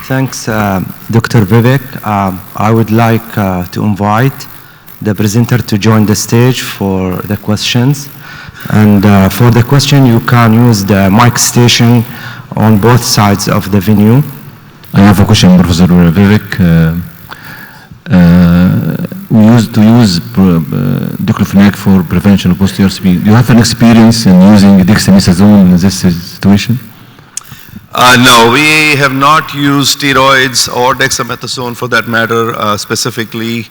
Thanks, Dr. Vivek. I would like to invite the presenter to join the stage for the questions. And for the question, you can use the mic station on both sides of the venue. I have a question, Professor Vivek. We used to use diclofenac for prevention of post-ERCP. Do you have an experience in using dexamethasone in this situation? No, we have not used steroids or dexamethasone for that matter specifically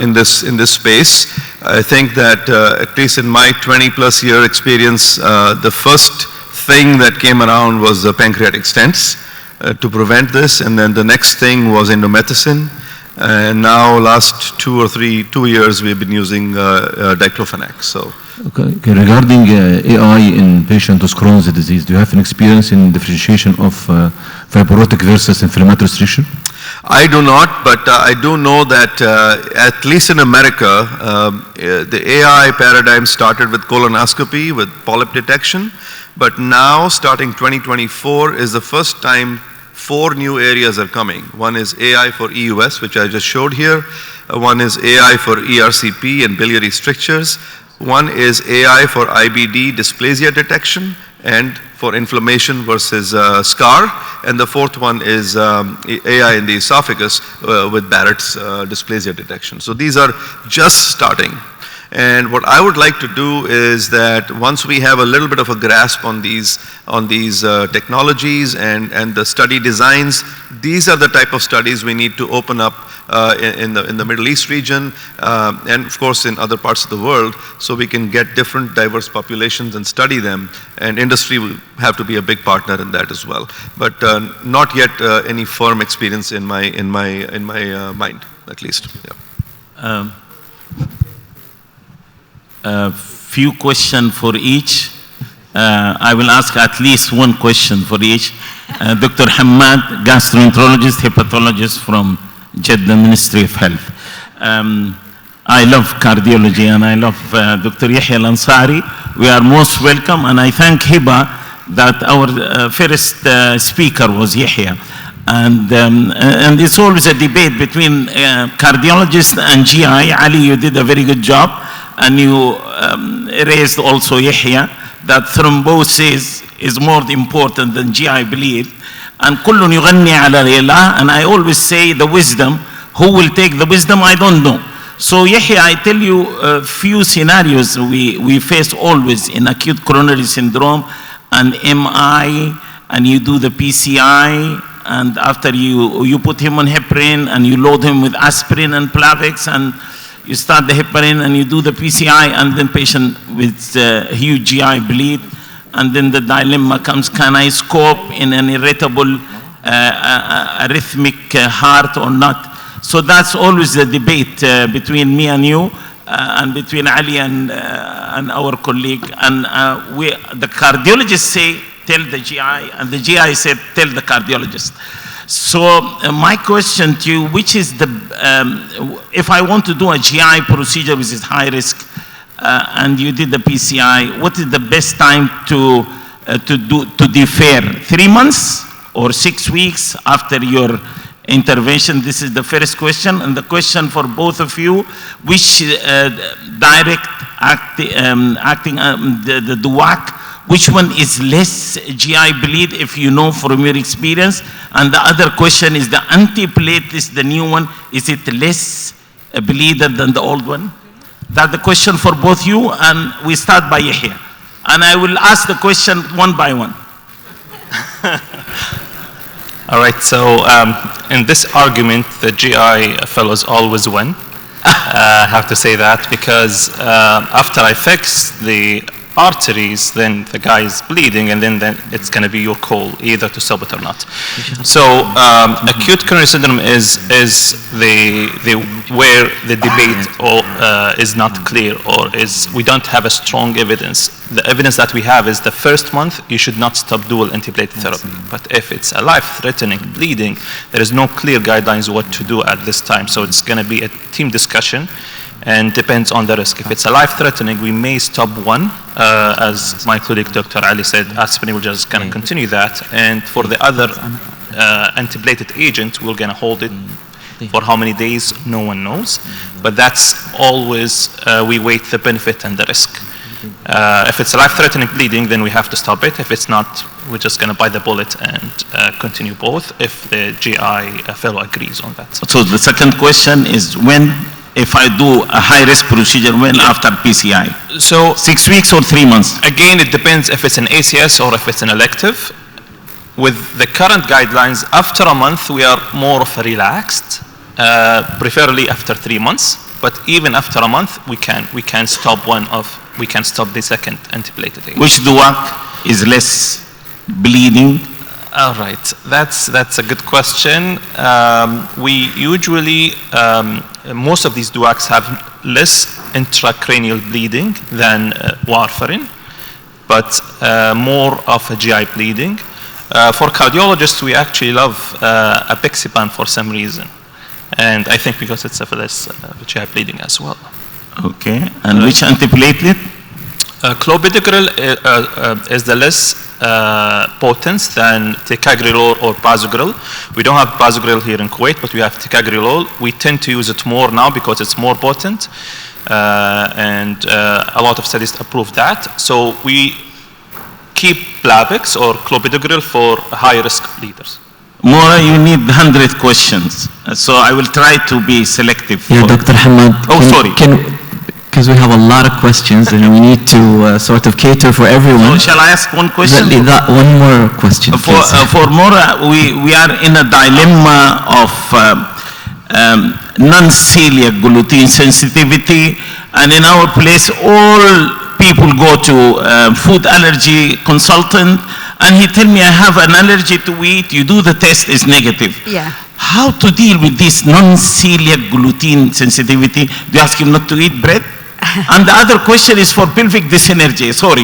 in this space. I think that at least in my 20+ year experience, the first thing that came around was the pancreatic stents to prevent this, and then the next thing was indomethacin, and now last 2 years we've been using diclofenac. So. Okay. Regarding AI in patients with Crohn's disease, do you have an experience in differentiation of fibrotic versus inflammatory restriction? I do not, but I do know that at least in America, the AI paradigm started with colonoscopy, with polyp detection, but now starting 2024 is the first time 4 new areas are coming. One is AI for EUS, which I just showed here. One is AI for ERCP and biliary strictures. One is AI for IBD dysplasia detection and for inflammation versus scar. And the fourth one is AI in the esophagus with Barrett's dysplasia detection. So these are just starting. And what I would like to do is that once we have a little bit of a grasp on these technologies and the study designs, these are the type of studies we need to open up in the Middle East region and of course in other parts of the world, so we can get different diverse populations and study them, and industry will have to be a big partner in that as well. But not yet any firm experience in my mind, at least. Yeah. Few questions for each. I will ask at least one question for each. Dr. Hamad, gastroenterologist, hepatologist from Jeddah Ministry of Health. I love cardiology and I love Dr. Yahya Al-Ansari. We are most welcome, and I thank Hiba that our first speaker was Yahya. And it's always a debate between cardiologists and GI. Ali, you did a very good job. And you raised also Yahya that thrombosis is more important than GI bleed. And كل يغني على الإله, and I always say the wisdom. Who will take the wisdom? I don't know. So Yahya, I tell you a few scenarios we face always in acute coronary syndrome and MI, and you do the PCI, and after you put him on heparin and you load him with aspirin and Plavix, and you start the heparin and you do the PCI, and then patient with huge GI bleed, and then the dilemma comes, can I scope in an irritable arrhythmic heart or not? So that's always the debate between me and you, and between Ali and our colleague. And the cardiologists say, tell the GI, and the GI said, tell the cardiologist. So my question to you, which is the, if I want to do a GI procedure which is high risk, and you did the PCI, what is the best time to defer? 3 months or 6 weeks after your intervention? This is the first question. And the question for both of you, which direct acting, the DUAC, which one is less GI bleed, if you know from your experience? And the other question is the antiplatelet, the new one, is it less bleeder than the old one? That's the question for both you, and we start by Yahya. And I will ask the question one by one. All right, so in this argument, the GI fellows always win. I have to say that, because after I fix the arteries, then the guy is bleeding, and then it's going to be your call either to stop it or not. So acute coronary syndrome is where the debate is not clear, or is we don't have a strong evidence. The evidence that we have is the first month you should not stop dual antiplatelet therapy. But if it's a life-threatening bleeding, there is no clear guidelines what to do at this time. So it's going to be a team discussion, and depends on the risk. If it's a life-threatening, we may stop one. As my colleague Dr. Ali said, aspirin will just kind of continue that. And for the other antiblated agent, we're going to hold it for how many days, no one knows. But that's always, we weigh the benefit and the risk. If it's life-threatening bleeding, then we have to stop it. If it's not, we're just going to bite the bullet and continue both if the GI fellow agrees on that. So the second question is if I do a high-risk procedure, when after PCI? So 6 weeks or 3 months? Again, it depends if it's an ACS or if it's an elective. With the current guidelines, after a month, we are more of a relaxed, preferably after 3 months. But even after a month, we can stop the second antiplatelet agent. Which DUAC is less bleeding? All right, that's a good question. We usually, most of these DUACs have less intracranial bleeding than warfarin, but more of a GI bleeding. For cardiologists, we actually love apixaban for some reason. And I think because it's a less GI bleeding as well. Okay, and which antiplatelet? Clopidogrel is the less potent than ticagrelor or prasugrel. We don't have prasugrel here in Kuwait, but we have ticagrelor. We tend to use it more now because it's more potent, and a lot of studies approve that. So we keep Plavix or clopidogrel for high-risk bleeders. Mora, you need 100 questions, so I will try to be selective. Yeah, Dr. Hamad. Sorry. Because we have a lot of questions and we need to sort of cater for everyone. So shall I ask one question? One more question, for Mora, we are in a dilemma of non-celiac gluten sensitivity, and in our place, all people go to food allergy consultant, and he tell me I have an allergy to wheat. You do the test, is negative. Yeah. How to deal with this non-celiac gluten sensitivity? Do you ask him not to eat bread? And the other question is for pelvic dyssynergy. Sorry.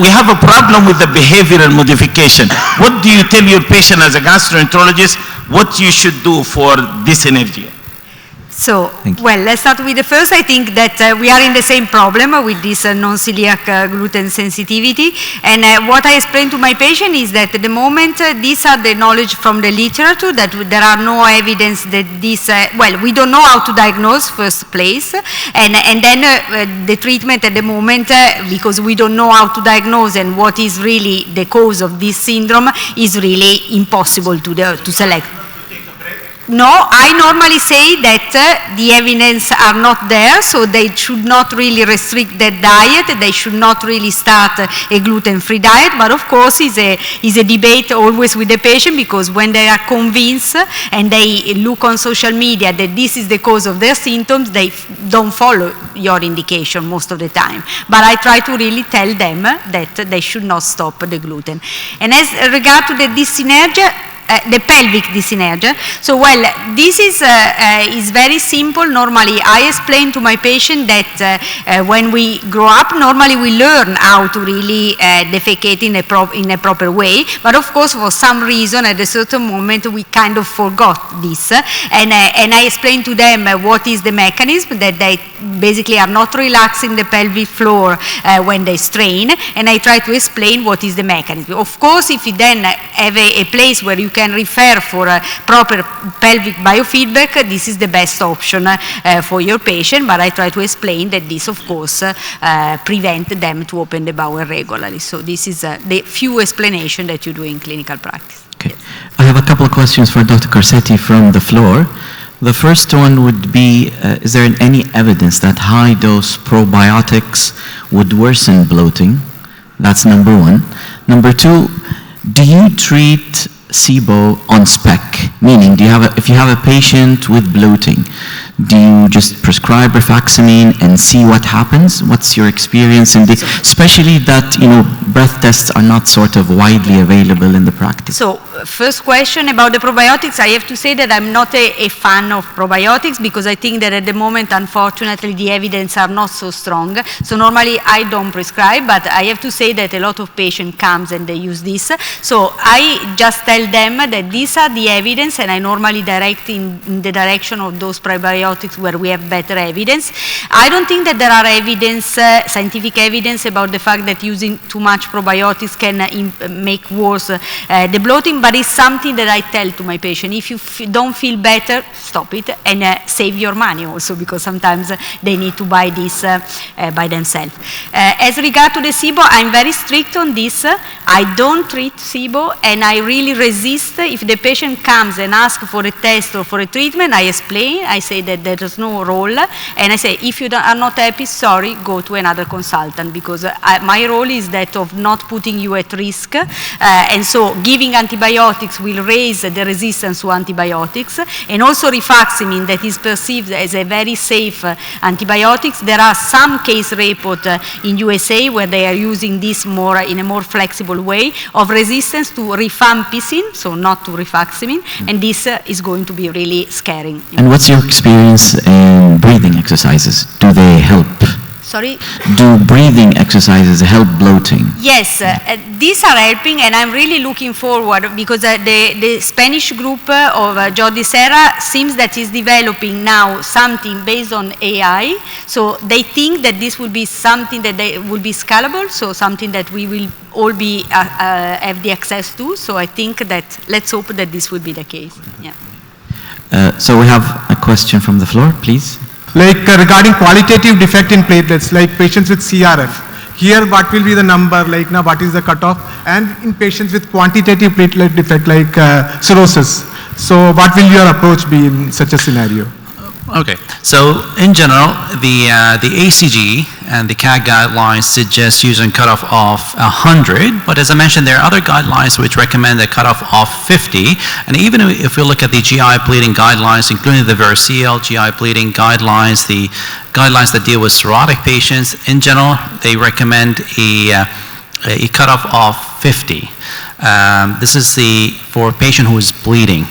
We have a problem with the behavioral modification. What do you tell your patient as a gastroenterologist what you should do for dyssynergy? So, well, let's start with the first. I think that we are in the same problem with this non-celiac gluten sensitivity. And what I explain to my patient is that at the moment, these are the knowledge from the literature, that there are no evidence that this, well, we don't know how to diagnose first place. And then the treatment at the moment, because we don't know how to diagnose and what is really the cause of this syndrome, is really impossible to select. No, I normally say that the evidence are not there, so they should not really restrict their diet. They should not really start a gluten-free diet. But of course, is a debate always with the patient, because when they are convinced and they look on social media that this is the cause of their symptoms, they don't follow your indication most of the time. But I try to really tell them that they should not stop the gluten. And as regard to the dyssynergia, the pelvic dyssynergia. So, well, this is very simple. Normally, I explain to my patient that when we grow up, normally we learn how to really defecate in a proper way. But of course, for some reason, at a certain moment, we kind of forgot this. And I explain to them what is the mechanism, that they basically are not relaxing the pelvic floor when they strain. And I try to explain what is the mechanism. Of course, if you then have a place where you can refer for a proper pelvic biofeedback, this is the best option for your patient, but I try to explain that this, of course, prevent them to open the bowel regularly. So this is the few explanation that you do in clinical practice. Okay. I have a couple of questions for Dr. Corsetti from the floor. The first one would be, is there any evidence that high-dose probiotics would worsen bloating? That's number one. Number two, do you treat SIBO on spec? Meaning, if you have a patient with bloating, do you just prescribe rifaximin and see what happens? What's your experience in this? Especially that, breath tests are not sort of widely available in the practice. So, first question about the probiotics, I have to say that I'm not a fan of probiotics, because I think that at the moment, unfortunately, the evidence are not so strong. So normally I don't prescribe, but I have to say that a lot of patients comes and they use this. So I just tell them that these are the evidence, and I normally direct in the direction of those probiotics antibiotics where we have better evidence. I don't think that there are evidence, scientific evidence about the fact that using too much probiotics can make worse the bloating, but it's something that I tell to my patient. If you don't feel better, stop it and save your money also, because sometimes they need to buy this by themselves. As regard to the SIBO, I'm very strict on this. I don't treat SIBO, and I really resist. If the patient comes and asks for a test or for a treatment, I explain. I say that there is no role, and I say, if you are not happy, sorry, go to another consultant, because my role is that of not putting you at risk, and so giving antibiotics will raise the resistance to antibiotics, and also rifaximin, that is perceived as a very safe antibiotics. There are some case report in USA where they are using this more in a more flexible way of resistance to rifampicin, so not to rifaximin, and this is going to be really scaring. And what's your experience in breathing exercises? Do they help? Sorry? Do breathing exercises help bloating? Yes, these are helping, and I'm really looking forward, because the Spanish group of Jordi Serra seems that is developing now something based on AI. So they think that this will be something that will be scalable, so something that we will all be have the access to. So I think that, let's hope that this will be the case. Yeah. So we have a question from the floor, please. Like regarding qualitative defect in platelets, like patients with CRF, here what will be the number, like now what is the cutoff, and in patients with quantitative platelet defect like cirrhosis. So what will your approach be in such a scenario? Okay, so in general, the ACG and the CAG guidelines suggest using cutoff of 100, but as I mentioned, there are other guidelines which recommend a cutoff of 50, and even if we look at the GI bleeding guidelines, including the Vericel GI bleeding guidelines, the guidelines that deal with cirrhotic patients, in general, they recommend a cutoff of 50. This is for a patient who is bleeding.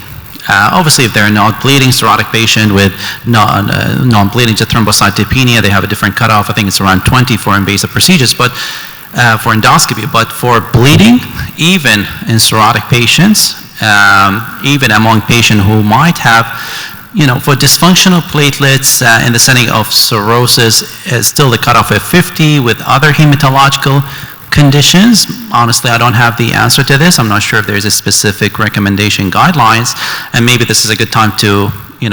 Obviously, if they're not bleeding, cirrhotic patient with non-bleeding just thrombocytopenia, they have a different cutoff. I think it's around 20 for invasive procedures, but for endoscopy. But for bleeding, even in cirrhotic patients, even among patients who might have, for dysfunctional platelets in the setting of cirrhosis, still the cutoff at 50 with other hematological conditions. Honestly, I don't have the answer to this. I'm not sure if there's a specific recommendation guidelines, and maybe this is a good time to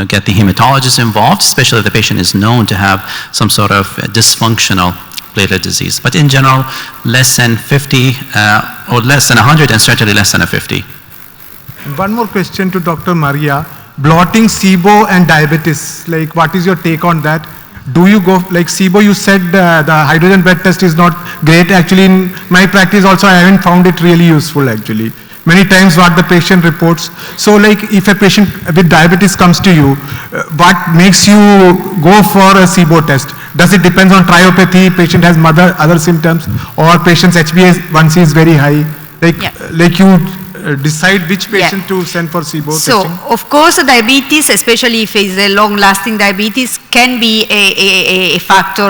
get the hematologist involved, especially if the patient is known to have some sort of dysfunctional platelet disease. But in general, less than 50 or less than 100, and certainly less than a 50. One more question to Dr. Maria. Bloating, SIBO and diabetes, like what is your take on that? Do you go, like SIBO, you said the hydrogen blood test is not great. Actually, in my practice also, I haven't found it really useful actually. Many times what the patient reports. So like if a patient with diabetes comes to you, what makes you go for a SIBO test? Does it depend on triopathy, patient has other symptoms, or patient's HbA1c is very high? Like you decide which patient to send for SIBO so, testing? Of course, diabetes, especially if it's a long-lasting diabetes, can be a factor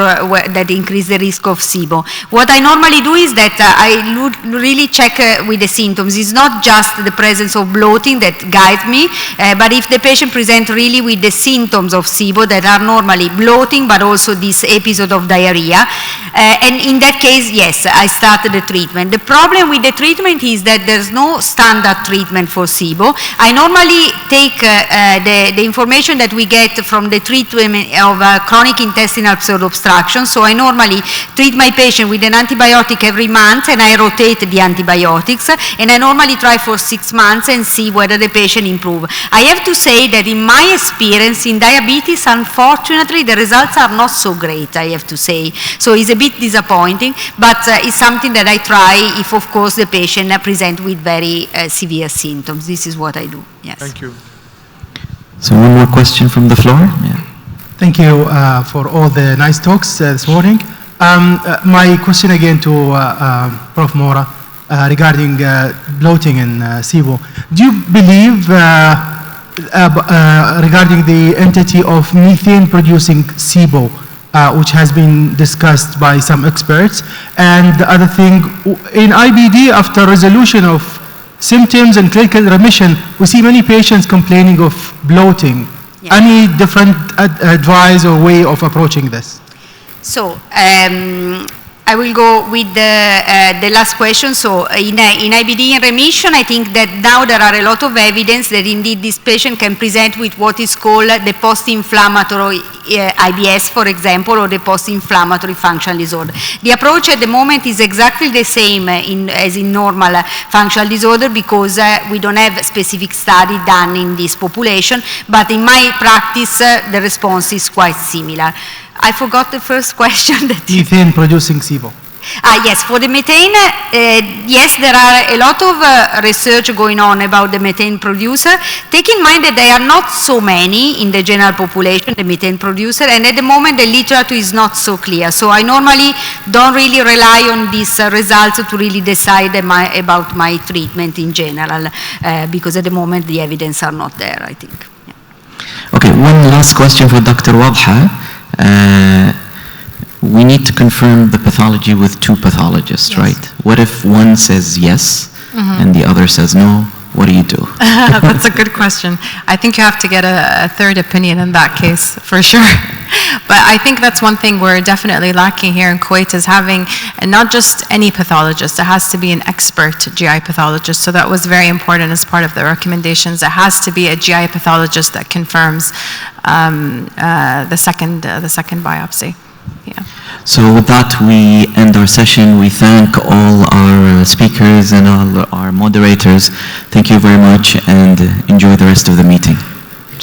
that increases the risk of SIBO. What I normally do is that I really check with the symptoms. It's not just the presence of bloating that guides me, but if the patient presents really with the symptoms of SIBO that are normally bloating, but also this episode of diarrhea, and in that case, yes, I start the treatment. The problem with the treatment is that there's no standard treatment for SIBO. I normally take the information that we get from the treatment of chronic intestinal pseudo-obstruction. So I normally treat my patient with an antibiotic every month, and I rotate the antibiotics, and I normally try for 6 months and see whether the patient improves. I have to say that in my experience in diabetes, unfortunately, the results are not so great, I have to say. So it's a bit disappointing, but it's something that I try if, of course, the patient presents with very severe symptoms. This is what I do, yes. Thank you. So one more question from the floor. Yeah. Thank you for all the nice talks this morning. My question again to Prof. Mora regarding bloating and SIBO. Do you believe regarding the entity of methane-producing SIBO, which has been discussed by some experts, and the other thing, in IBD, after resolution of symptoms and clinical remission, we see many patients complaining of bloating. Yeah. Any different advice or way of approaching this? So, I will go with the last question. So, in IBD in remission, I think that now there are a lot of evidence that indeed this patient can present with what is called the post-inflammatory IBS, for example, or the post-inflammatory functional disorder. The approach at the moment is exactly the same as in normal functional disorder, because we don't have specific study done in this population, but in my practice, the response is quite similar. I forgot the first question. Methane producing SIBO. Yes, for the methane, yes, there are a lot of research going on about the methane producer. Take in mind that there are not so many in the general population, the methane producer, and at the moment the literature is not so clear. So I normally don't really rely on these results to really decide about my treatment in general, because at the moment the evidence are not there, I think. Yeah. Okay, one last question for Dr. Wadha. We need to confirm the pathology with two pathologists, yes, right? What if one says yes, and the other says no? What do you do? That's a good question. I think you have to get a third opinion in that case, for sure. But I think that's one thing we're definitely lacking here in Kuwait, is having not just any pathologist. It has to be an expert GI pathologist. So that was very important as part of the recommendations. It has to be a GI pathologist that confirms the second biopsy. Yeah. So with that, we end our session. We thank all our speakers and all our moderators. Thank you very much, and enjoy the rest of the meeting.